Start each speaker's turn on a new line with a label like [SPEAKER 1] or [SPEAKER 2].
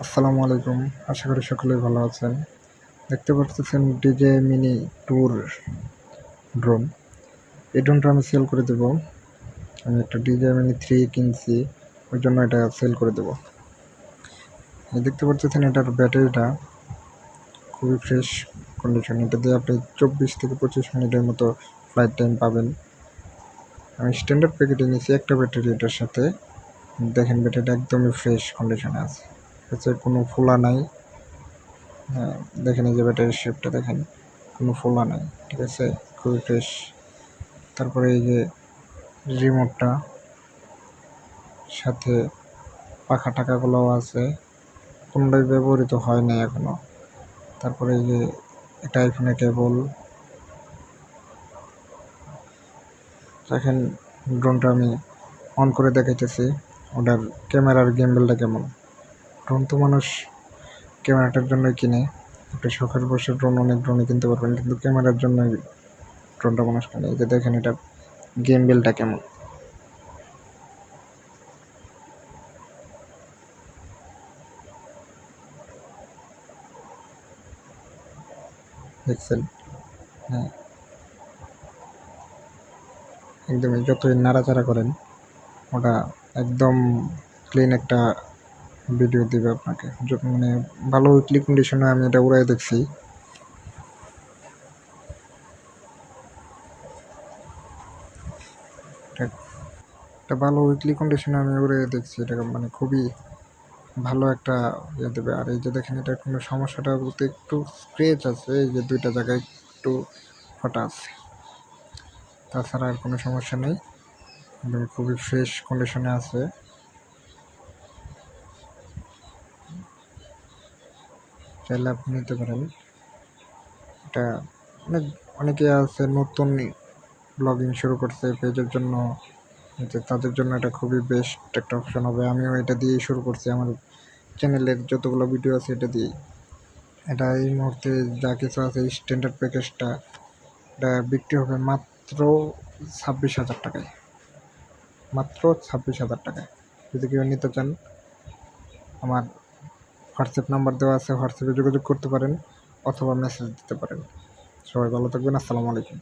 [SPEAKER 1] আসসালামু আলাইকুম। আশা করি সকলেই ভালো আছেন। দেখতে পারতেছেন ডিজে মিনি ট্যুর ড্রোন। এই ড্রোনটা আমি সেল করে দেব। আমি একটা ডিজে মিনি 3 কিনছি, ওই জন্য এটা সেল করে দেব। দেখতে পারতেছেন এটার ব্যাটারিটা খুবই ফ্রেশ কন্ডিশন। এটা দিয়ে আপনি 24 থেকে 25 মিনিটের মতো ফ্লাইট টাইম পাবেন। আমি স্ট্যান্ডার্ড প্যাকেটে নিয়েছি একটা ব্যাটারি এটার সাথে। দেখেন ব্যাটারিটা একদমই ফ্রেশ কন্ডিশনে আছে। কোনো ফোলা নাই। হ্যাঁ, দেখেন এই যে ব্যাটারির শেপটা দেখেন, কোনো ফোলা নাই, ঠিক আছে, খুবই ফ্রেশ। তারপরে এই যে রিমোটটা, সাথে পাখা টাকাগুলোও আছে, কোনোটাই ব্যবহৃত হয় নাই এখনো। তারপরে এই যে একটা আইফোনের কেবল। দেখেন ড্রোনটা আমি অন করে দেখাইতেছি, ওটার ক্যামেরার গিম্বলটা কেমন। ড্রোন তো মানুষ ক্যামেরাটার জন্যই কিনে, একটা শখের বসে অনেক ড্রোনই কিনতে পারবেন, কিন্তু ক্যামেরার জন্যই ড্রোনটা মানুষ কিনে। এই যে দেখেন এটার গিম্বলটা কেমন। দেখছেন? হ্যাঁ, একদমই যতই নাড়াচাড়া করেন ওটা একদম ক্লিন একটা ভিডিও দিবে আপনাকে। মানে ভালো উইকলি কন্ডিশনে আমি এটা উড়াই দেখছি। এটা ভালো উইকলি কন্ডিশনে আমি উড়াই দেখছি, এটা মানে খুবই ভালো একটা ইয়ে দেবে। আর এই যে দেখেন এটার কোনো সমস্যাটা বলতে একটু স্ক্র্যাচ আছে, এই যে দুইটা জায়গায় একটু ফাটা আছে, তাছাড়া আর কোনো সমস্যা নেই। একদম খুবই ফ্রেশ কন্ডিশনে আছে। চাইলে আপনি নিতে পারেন। এটা অনেকে আছে নতুন ব্লগিং শুরু করছে পেজের জন্য, যে তাদের জন্য এটা খুবই বেস্ট একটা অপশন হবে। আমিও এটা দিয়েই শুরু করছি, আমার চ্যানেলের যতগুলো ভিডিও আছে এটা দিয়েই। এটা এই মুহূর্তে যা কিছু আছে স্ট্যান্ডার্ড প্যাকেজটা, এটা বিক্রি হবে মাত্র 26,000 টাকায়। মাত্র 26,000 টাকায়। যদি কেউ নিতে চান, আমার হোয়াটসঅ্যাপ নাম্বার দেওয়া আছে, হোয়াটসঅ্যাপে যোগাযোগ করতে পারেন অথবা মেসেজ দিতে পারেন। সবাই ভালো থাকবেন। আসসালামু আলাইকুম।